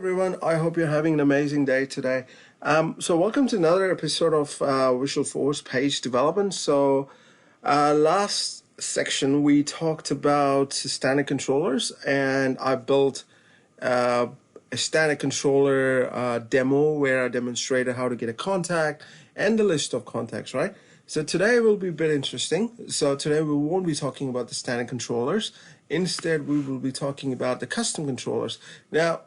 Everyone, I hope you're having an amazing day today. So welcome to another episode of Visualforce page development. So last section we talked about standard controllers, and I built a standard controller demo where I demonstrated how to get a contact and the list of contacts, right? So today will be a bit interesting. So today we won't be talking about the standard controllers. Instead, we will be talking about the custom controllers. Now,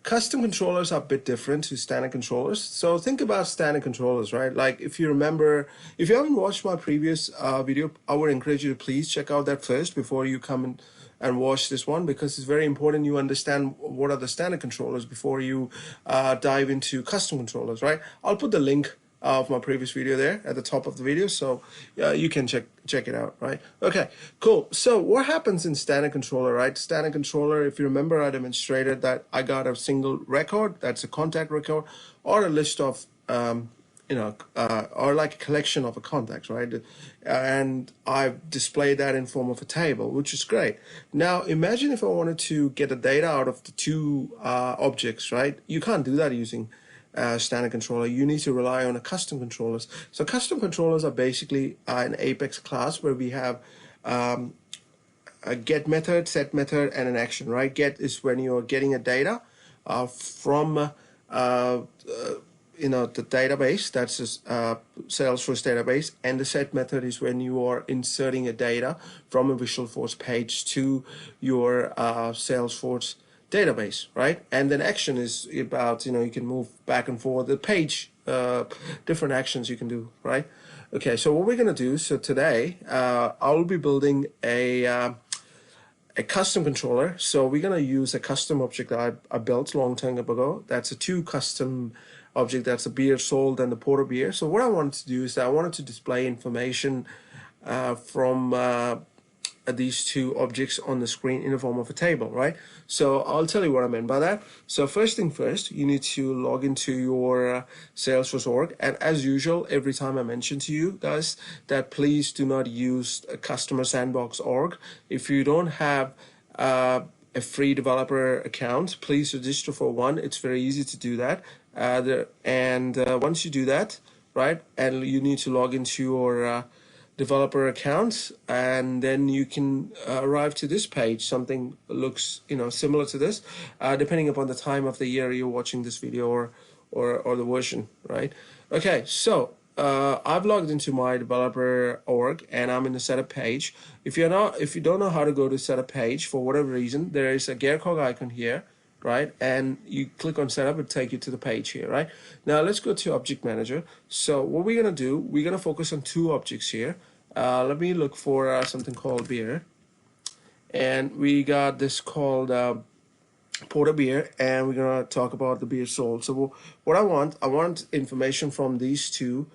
custom controllers are a bit different to standard controllers. So think about standard controllers, right? Like if you remember, if you haven't watched my previous video, I would encourage you to please check out that first before you come and watch this one, because it's very important you understand what are the standard controllers before you dive into custom controllers, right? I'll put the link of my previous video there at the top of the video, so you can check it out, right? Okay, cool. So what happens in standard controller, right? Standard controller, if you remember, I demonstrated that I got a single record, that's a contact record, or a list of or like a collection of contacts, right? And I've displayed that in form of a table, which is great. Now imagine if I wanted to get the data out of the two objects, right? You can't do that using standard controller. You need to rely on a custom controllers. So custom controllers are basically an Apex class where we have a get method, set method, and an action, right? Get is when you're getting a data from the database, that's a Salesforce database, and the set method is when you are inserting a data from a Visualforce page to your Salesforce database, right? And then action is about, you can move back and forth the page, different actions you can do, right? Okay, so what we're gonna do, so today I'll be building a custom controller. So we're gonna use a custom object that I built a long time ago. That's a two custom object, that's a beer sold and the porter beer. So what I wanted to do is that I wanted to display information from these two objects on the screen in the form of a table, right? So I'll tell you what I meant by that. So first thing first, you need to log into your Salesforce org, and as usual, every time I mention to you guys that please do not use a customer sandbox org. If you don't have a free developer account, please register for one. It's very easy to do that. Once you do that, right, and you need to log into your developer account, and then you can arrive to this page. Something looks similar to this, depending upon the time of the year you're watching this video or the version, right? Okay, so I've logged into my developer org and I'm in the setup page. If you don't know how to go to setup page for whatever reason, there is a gear cog icon here, right? And you click on setup, it'll take you to the page here, right? Now let's go to object manager. So what we're gonna do, we're gonna focus on two objects here. Let me look for something called beer, and we got this called porter beer, and we're gonna talk about the beer sold. So what I want information from these two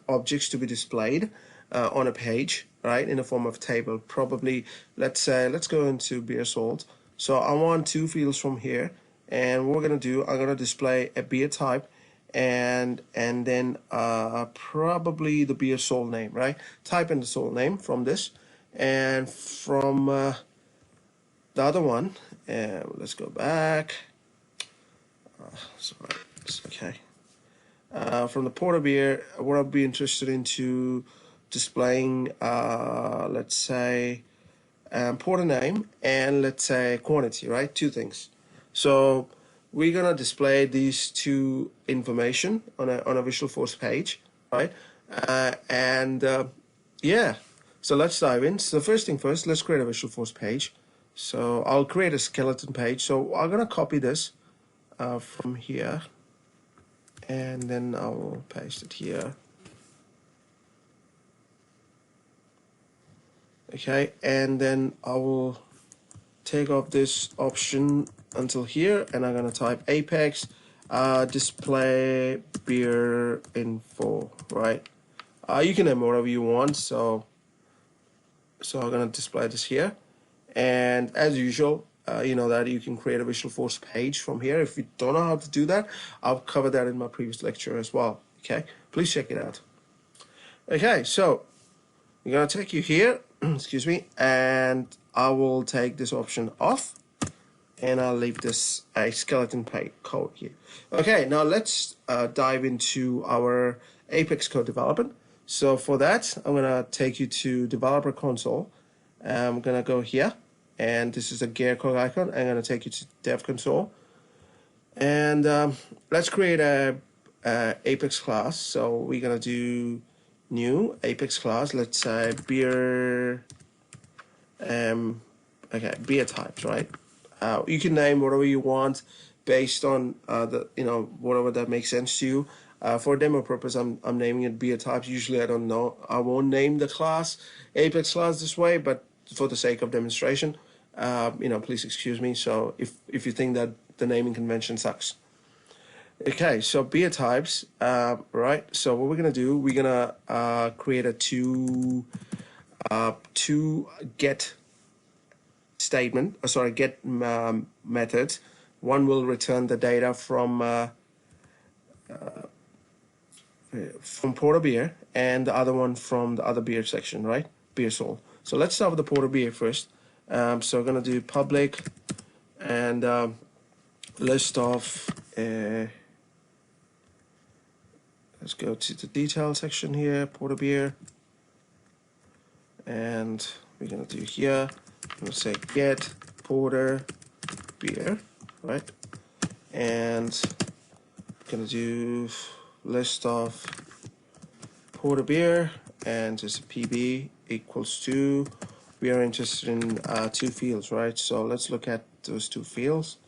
objects to be displayed on a page, right, in the form of a table. Probably, let's go into beer sold. So I want two fields from here, and what we're gonna do, I'm gonna display a beer type and then probably the beer sold name, right? Type in the sold name from this, and from the other one, and let's go back. Sorry, it's okay. From the porter beer, what I'll be interested into displaying, let's say porter name and let's say quantity, right? Two things. So we're gonna display these two information on a Visualforce page, right? Yeah, so let's dive in. So first thing first, let's create a Visualforce page. So I'll create a skeleton page. So I'm gonna copy this from here, and then I'll paste it here. Okay, and then I will take off this option until here, and I'm gonna type Apex display beer info, right? You can name whatever you want. So I'm gonna display this here, and as usual, you know that you can create a Visualforce page from here. If you don't know how to do that, I'll cover that in my previous lecture as well. Okay, please check it out. Okay, so we're gonna take you here, excuse me, and I will take this option off. and I'll leave this a skeleton code here. Okay, now let's dive into our Apex code development. So for that, I'm gonna take you to developer console. I'm gonna go here, and this is a gear code icon. I'm gonna take you to dev console, and let's create a Apex class. So we're gonna do new Apex class. Let's say beer. Okay, beer types, right? You can name whatever you want based on whatever that makes sense to you. For demo purpose, I'm naming it beer types. Usually, I won't name the class Apex class this way, but for the sake of demonstration, please excuse me. So if you think that the naming convention sucks. Okay, so beer types, right? So what we're gonna do, we're gonna create a two get statement. Get methods. One will return the data from porter beer, and the other one from the other beer section, right? Beer sold. So let's start with the porter beer first. So we're gonna do public and list of. Let's go to the detail section here, porter beer, and we're gonna do here. I'm gonna say get porter beer, right? And gonna do list of porter beer and just a PB equals to. We are interested in two fields, right? So let's look at those two fields.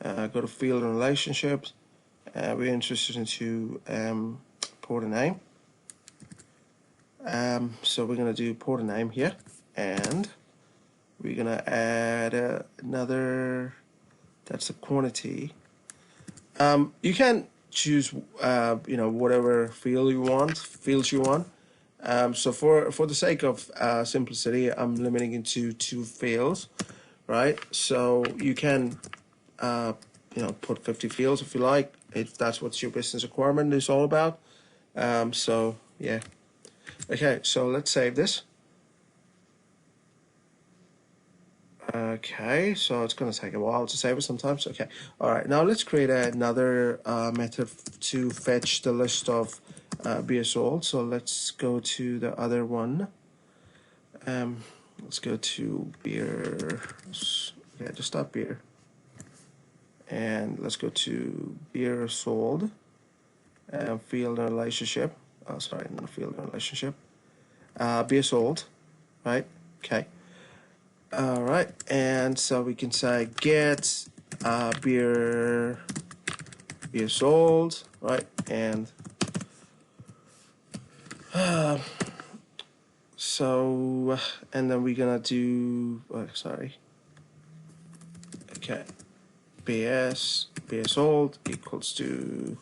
Go to field and relationships. We're interested into porter name. So we're gonna do porter name here, and we're gonna add another. That's a quantity. You can choose, whatever fields you want. So for the sake of simplicity, I'm limiting it to two fields, right? So you can, put 50 fields if you like, if that's what your business requirement is all about. So yeah. Okay, so let's save this. Okay, so it's going to take a while to save it sometimes. Okay, all right, now let's create another method to fetch the list of beer sold. So let's go to the other one. Let's go to beer. Yeah, just stop beer. And let's go to beer sold. Field and relationship. Oh, sorry, not field and relationship. Beer sold, right? Okay. All right, and so we can say get beer sold, right? And and then we're gonna do okay, beer sold equals to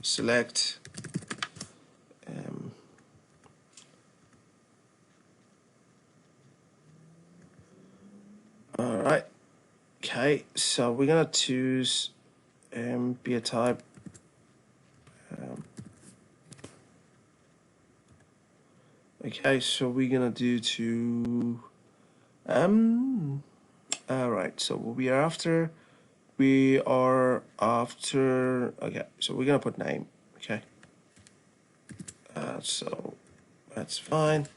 select all right. Okay, so we're gonna choose beer type. Okay, so we're gonna do to all right. So what we are after, okay. So we're gonna put name. Okay. So that's fine.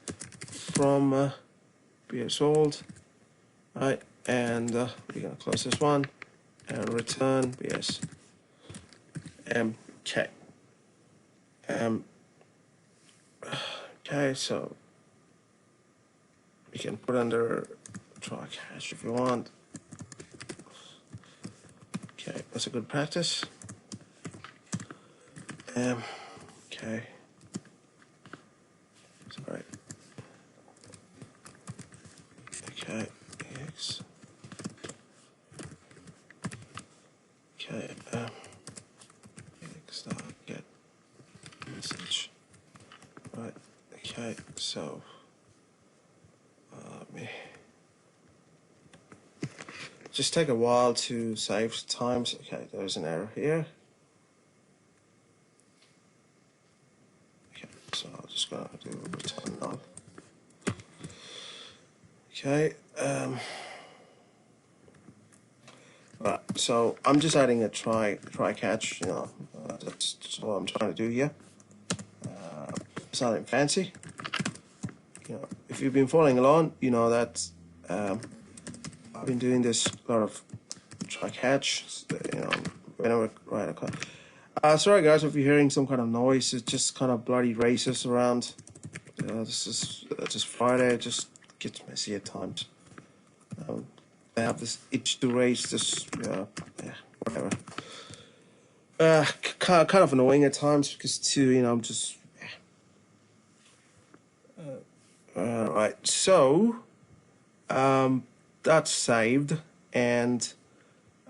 From beer sold. Right, and we're gonna close this one and return BS. Okay. Okay, so we can put under try cache if you want. Okay, that's a good practice. Okay. Sorry. Okay. X. Okay. X dot get message. Right. Okay. So. Me. Just take a while to save times. Okay, there's an error here. Okay, so I'm just gonna do return null. Okay. Right, so I'm just adding a try catch, that's what I'm trying to do here. It's nothing fancy. If you've been following along, you know that I've been doing this a lot of try catch, whenever right. Okay. Sorry guys if you're hearing some kind of noise. It's just kind of bloody races around. This is just Friday. It just gets messy at times. They have this itch to race. This whatever. Kind of annoying at times because I'm just. Right. So, that's saved, and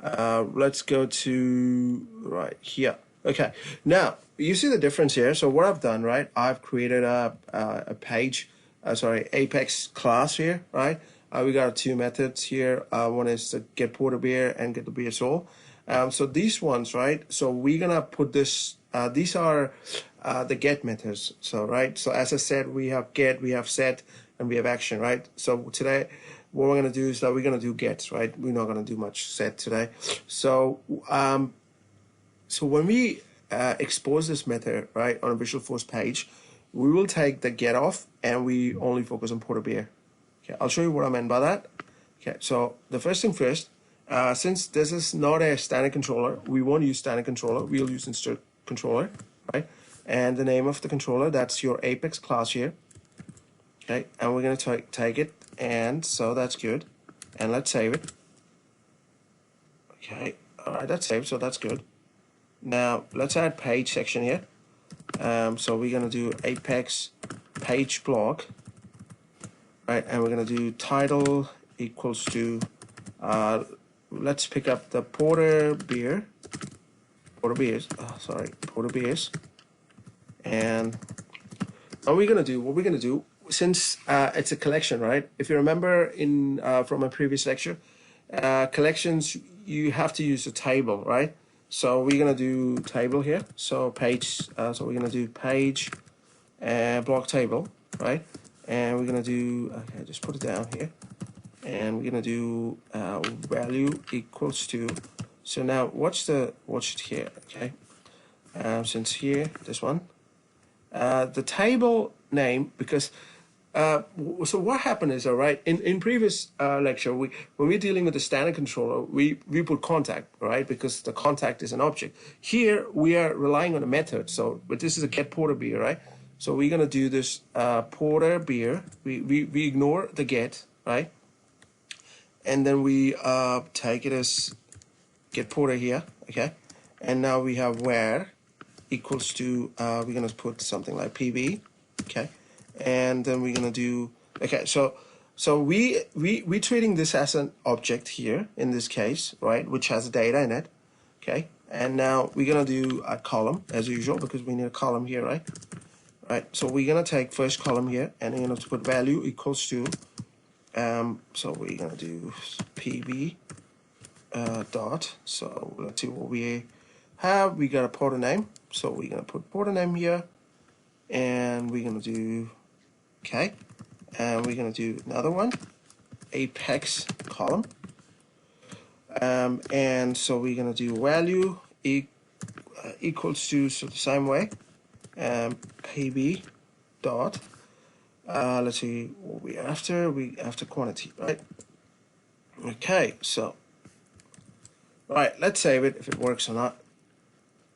let's go to right here. Okay. Now you see the difference here. So what I've done, right? I've created a page. Apex class here, right? We got two methods here. One is to get porter beer and get the beer sold. So these ones, right? So we're gonna put this. These are the get methods. So right. So as I said, we have get, we have set, and we have action, right? So today, what we're gonna do is that we're gonna do get, right? We're not gonna do much set today. So so when we expose this method, right, on a Visualforce page, we will take the get off and we only focus on porter beer. Okay, I'll show you what I meant by that. Okay, so the first thing first, since this is not a standard controller, we won't use standard controller. We'll use insert controller, right? And the name of the controller, that's your Apex class here. Okay, and we're going to take it, and so that's good. And let's save it. Okay, all right, that's saved, so that's good. Now let's add page section here. So we're gonna do Apex page blog, right? And we're gonna do title equals to let's pick up the porter beers. And what we're gonna do since it's a collection, right? If you remember in from a previous lecture, collections, you have to use a table, right? So we're gonna do table here. So page. So we're gonna do page block table, right? And we're gonna do. Okay, just put it down here. And we're gonna do value equals to. So now watch it here. Okay. Since here this one, the table name, because. So what happened is, all right, in previous lecture, when we're dealing with the standard controller, we put contact, right, because the contact is an object. Here we are relying on a method. So, but this is a get porter beer, right? So we're gonna do this porter beer. We ignore the get, right, and then we take it as get porter here, okay, and now we have where equals to we're gonna put something like PB, okay. And then we're gonna do okay. So we're treating this as an object here in this case, right, which has data in it, okay. And now we're gonna do a column as usual because we need a column here, right? Right. So we're gonna take first column here, and we're gonna put value equals to. So we're gonna do PB dot. So let's see what we have. We got a porter name, so we're gonna put porter name here, and we're gonna do. Okay, and we're gonna do another one, Apex column, and so we're gonna do value equals to, so the same way, PB dot. Let's see what we after. We after quantity, right? Okay, so right, let's save it if it works or not.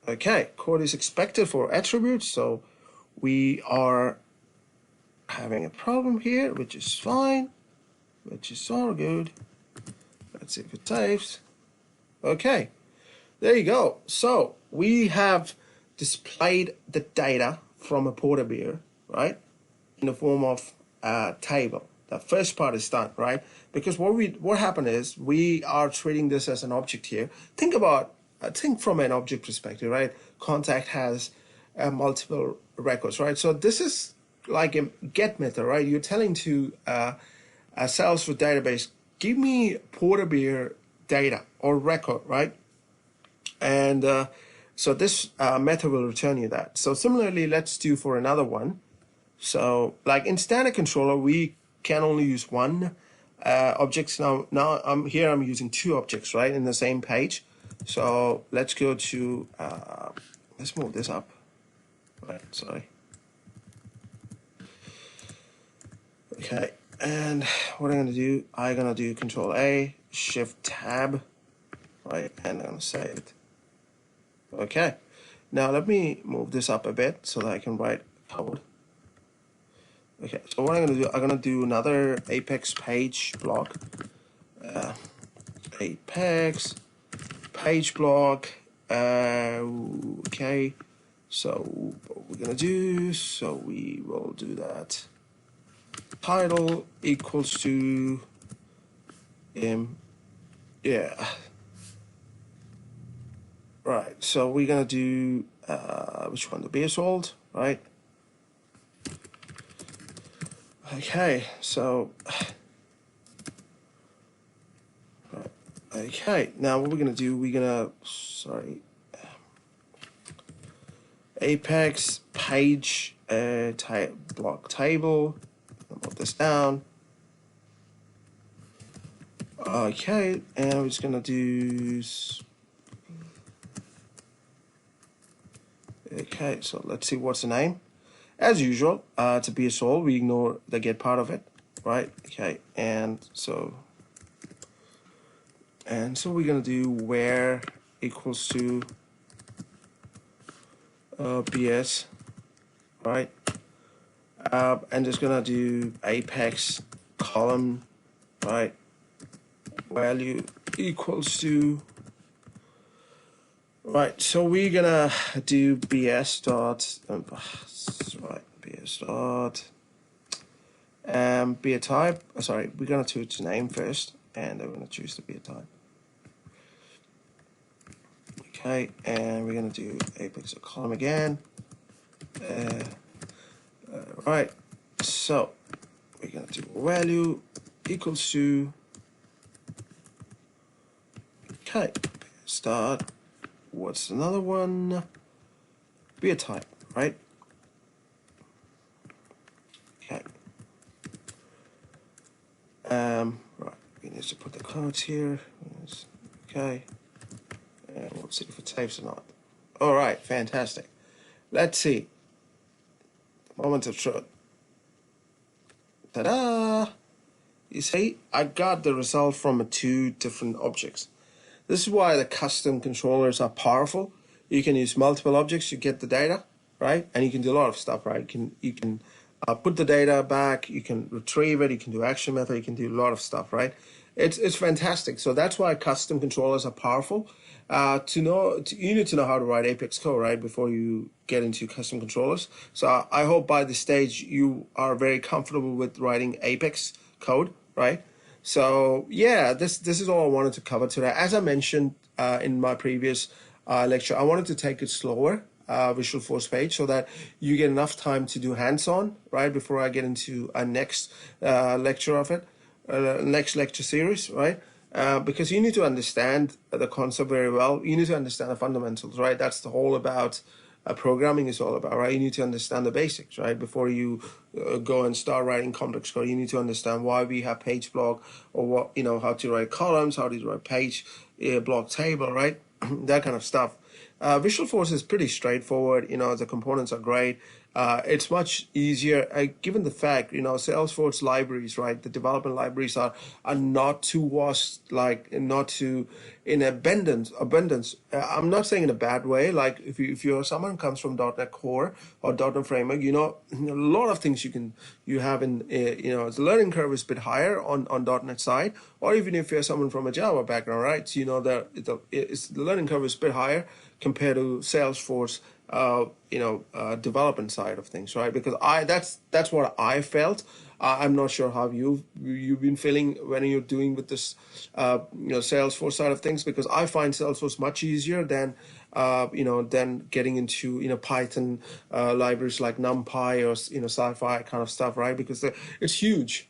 Okay, code is expected for attributes, so we are having a problem here, which is fine, which is all good. Let's see if it saves. Okay, there you go. So we have displayed the data from a porter beer, right, in the form of a table. The first part is done, right? Because what happened is we are treating this as an object here. Think from an object perspective, right? Contact has multiple records, right? So this is like a get method, right? You're telling to a Salesforce database, give me porter beer data or record, right? And so this method will return you that. So similarly, let's do for another one. So like in standard controller, we can only use one objects. Now I'm using 2 objects, right, in the same page. So let's go to let's move this up. Right, sorry. Okay, and what I'm gonna do Control A, Shift Tab, right, and I'm gonna save it. Okay, now let me move this up a bit so that I can write code. Okay, so what I'm gonna do another Apex page block. Apex page block. Okay, so what we're gonna do, so we will do that. Title equals to yeah, right, so we're gonna do which one, the base old, right? Okay, so okay, now what we're gonna do, Apex page block table. I'll put this down. Okay, and we're just gonna do. Okay, so let's see what's the name. As usual, to be a soul, we ignore the get part of it, right? Okay, and so we're gonna do where equals to BS, right? And just gonna do Apex column, right? Value equals to, right, so we're gonna do BS dot, right, BS dot, be a type, sorry, we're gonna choose name first, and then we're gonna choose to be a type. Okay, and we're gonna do Apex column again. Right, so we're gonna do value equals to, okay, start, what's another one? Be a type, right? Okay. Right, we need to put the codes here. Okay. And we'll see if it saves or not. All right, fantastic. Let's see. The moment of truth. Ta-da! You see, I got the result from 2 different objects. This is why the custom controllers are powerful. You can use multiple objects to get the data, right? And you can do a lot of stuff, right? You can put the data back, you can retrieve it, you can do action method, you can do a lot of stuff, right? It's fantastic. So that's why custom controllers are powerful. You need to know how to write Apex code, right, before you get into custom controllers. So I hope by this stage you are very comfortable with writing Apex code, right? So yeah, this is all I wanted to cover today. As I mentioned in my previous lecture, I wanted to take it slower, Visualforce page, so that you get enough time to do hands-on, right, before I get into a next lecture of it, next lecture series, right? Because you need to understand the concept very well. You need to understand the fundamentals, right? That's the whole about programming is all about, right? You need to understand the basics, right? Before you go and start writing complex code, you need to understand why we have page block, or what, how to write columns, how to write page block table, right? That kind of stuff. Visualforce is pretty straightforward. The components are great. It's much easier, given the fact, Salesforce libraries, right? The development libraries are not too vast, not too in abundance. I'm not saying in a bad way. Like if you're someone who comes from .NET Core or .NET Framework, a lot of things you have in, the learning curve is a bit higher on .NET side, or even if you're someone from a Java background, right? So, the learning curve is a bit higher compared to Salesforce, development side of things, right? Because that's what I felt. I'm not sure how you've been feeling when you're doing with this, Salesforce side of things, because I find Salesforce much easier than, than getting into, Python libraries like NumPy or, Sci-Fi kind of stuff, right? Because it's huge,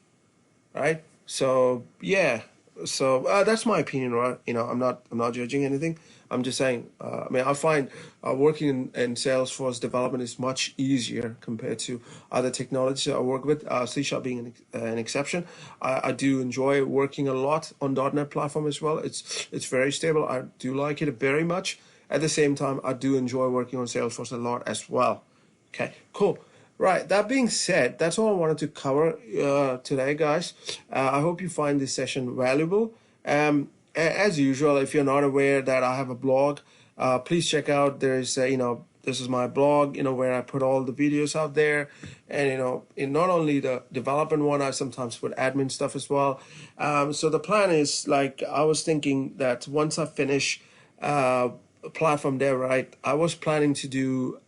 right? So yeah, that's my opinion, right? I'm not judging anything. I'm just saying. I mean, I find working in Salesforce development is much easier compared to other technologies I work with. C# being an exception. I do enjoy working a lot on .NET platform as well. It's very stable. I do like it very much. At the same time, I do enjoy working on Salesforce a lot as well. Okay, cool. Right, that being said, that's all I wanted to cover today, guys. I hope you find this session valuable. As usual, if you're not aware that I have a blog, please check out. There's, this is my blog, where I put all the videos out there. And, in not only the development one, I sometimes put admin stuff as well. So the plan is, like, I was thinking that once I finish platform dev, right, I was planning to do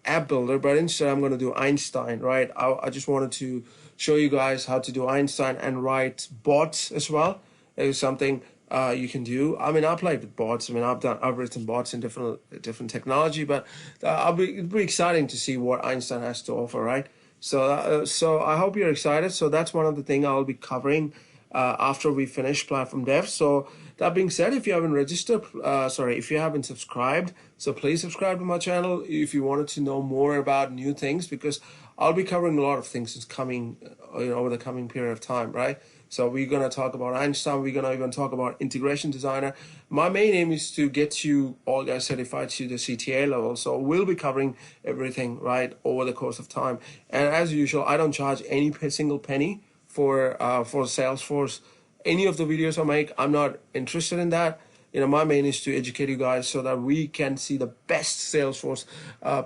app builder, but instead I'm going to do Einstein, right? I just wanted to show you guys how to do Einstein and write bots as well. It's something you can do. I mean, I played with bots. I mean, I've written bots in different technology, but it'll be exciting to see what Einstein has to offer, right? So I hope you're excited. So that's one of the things I'll be covering after we finish platform dev. So that being said, if you haven't registered, if you haven't subscribed, so please subscribe to my channel if you wanted to know more about new things, because I'll be covering a lot of things that's coming, over the coming period of time, right? So we're going to talk about Einstein. We're going to even talk about integration designer. My main aim is to get you all guys certified to the CTA level. So we'll be covering everything, right, over the course of time. And as usual, I don't charge any single penny for Salesforce. Any of the videos I make, I'm not interested in that. My main is to educate you guys so that we can see the best Salesforce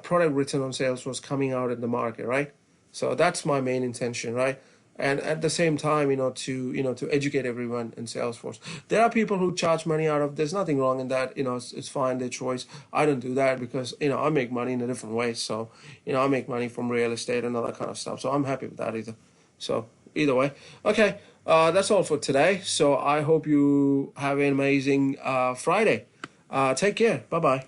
product written on Salesforce coming out in the market, right? So that's my main intention, right? And at the same time, to educate everyone in Salesforce. There are people who charge money out of. There's nothing wrong in that. It's fine, their choice. I don't do that because I make money in a different way. So I make money from real estate and all that kind of stuff. So I'm happy with that either. So either way, okay. That's all for today. So I hope you have an amazing Friday. Take care. Bye-bye.